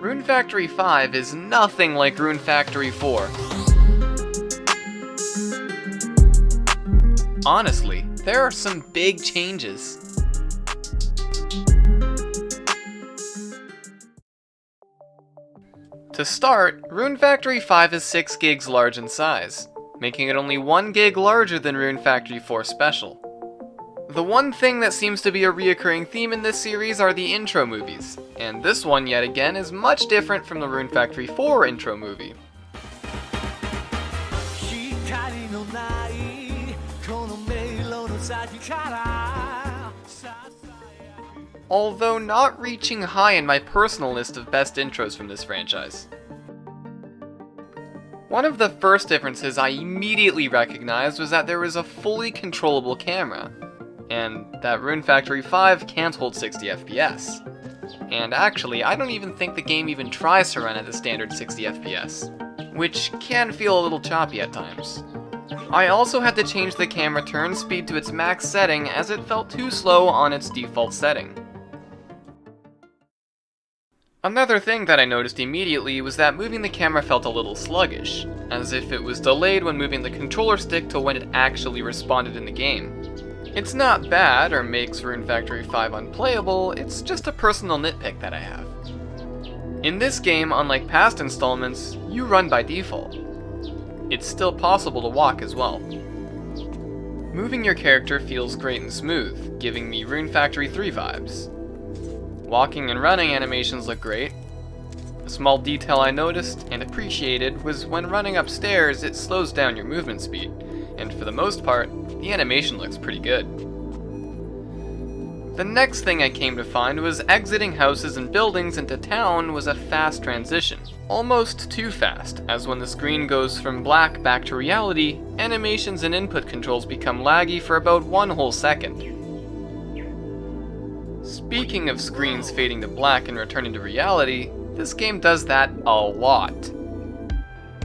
Rune Factory 5 is nothing like Rune Factory 4. Honestly, there are some big changes. To start, Rune Factory 5 is 6 gigs large in size, making it only 1 gig larger than Rune Factory 4 Special. The one thing that seems to be a reoccurring theme in this series are the intro movies, and this one yet again is much different from the Rune Factory 4 intro movie. Although not reaching high in my personal list of best intros from this franchise. One of the first differences I immediately recognized was that there was a fully controllable camera, and that Rune Factory 5 can't hold 60 FPS. And actually, I don't even think the game even tries to run at the standard 60 FPS, which can feel a little choppy at times. I also had to change the camera turn speed to its max setting as it felt too slow on its default setting. Another thing that I noticed immediately was that moving the camera felt a little sluggish, as if it was delayed when moving the controller stick to when it actually responded in the game. It's not bad or makes Rune Factory 5 unplayable, it's just a personal nitpick that I have. In this game, unlike past installments, you run by default. It's still possible to walk as well. Moving your character feels great and smooth, giving me Rune Factory 3 vibes. Walking and running animations look great. A small detail I noticed and appreciated was when running upstairs it slows down your movement speed, and for the most part, the animation looks pretty good. The next thing I came to find was exiting houses and buildings into town was a fast transition. Almost too fast, as when the screen goes from black back to reality, animations and input controls become laggy for about 1 whole second. Speaking of screens fading to black and returning to reality, this game does that a lot.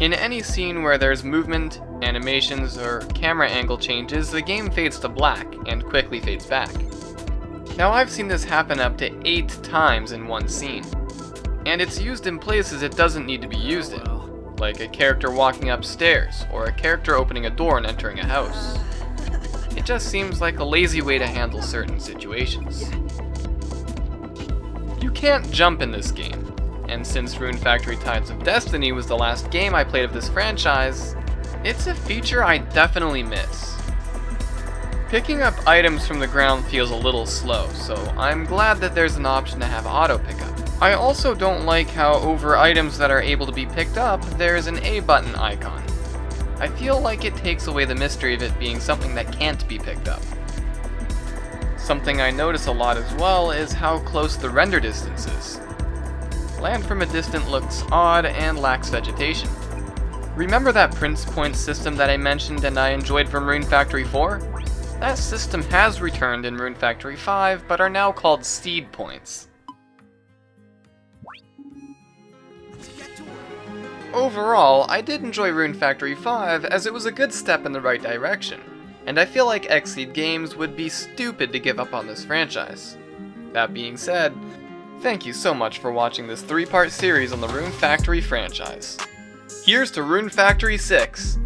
In any scene where there's movement, animations, or camera angle changes, the game fades to black and quickly fades back. Now I've seen this happen up to 8 times in one scene, and it's used in places it doesn't need to be used in, like a character walking upstairs, or a character opening a door and entering a house. It just seems like a lazy way to handle certain situations. You can't jump in this game, and since Rune Factory Tides of Destiny was the last game I played of this franchise, it's a feature I definitely miss. Picking up items from the ground feels a little slow, so I'm glad that there's an option to have auto pickup. I also don't like how over items that are able to be picked up, there's an A button icon. I feel like it takes away the mystery of it being something that can't be picked up. Something I notice a lot as well is how close the render distance is. Land from a distance looks odd and lacks vegetation. Remember that Prince Point system that I mentioned and I enjoyed from Rune Factory 4? That system has returned in Rune Factory 5, but are now called seed points. Overall, I did enjoy Rune Factory 5 as it was a good step in the right direction, and I feel like Xseed Games would be stupid to give up on this franchise. That being said, thank you so much for watching this 3-part series on the Rune Factory franchise. Here's to Rune Factory 6!